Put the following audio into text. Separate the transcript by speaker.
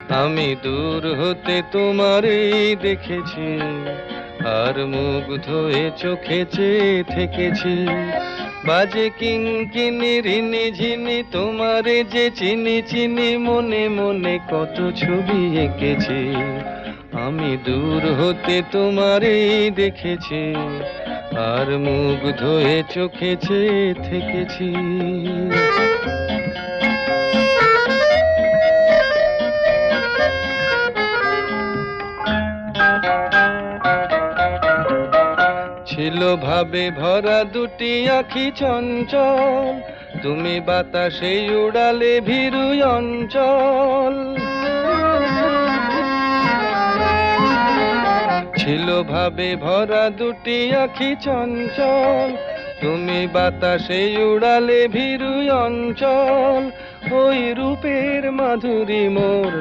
Speaker 1: আমি দূর হতে তোমারই দেখেছি, আর মুগ্ধ হয়ে চোখে চেয়ে থেকেছি। বাজে কিঙ্কিনি রিনি ঝিনি তোমারে যে চিনি চিনি, মনে মনে কত ছবি এঁকেছি। আমি দূর হতে তোমারই দেখেছি, আর মুগ্ধ হয়ে চোখে চেয়ে থেকেছি। ছিল ভাবে ভরা দুটি আঁখি চঞ্চল, তুমি বাতাসে উড়ালে ভীরু অঞ্চল। ছিল ভাবে ভরা দুটি আঁখি চঞ্চল, তুমি বাতাসে উড়ালে ভীরু অঞ্চল। ওই রূপের মাধুরী মোর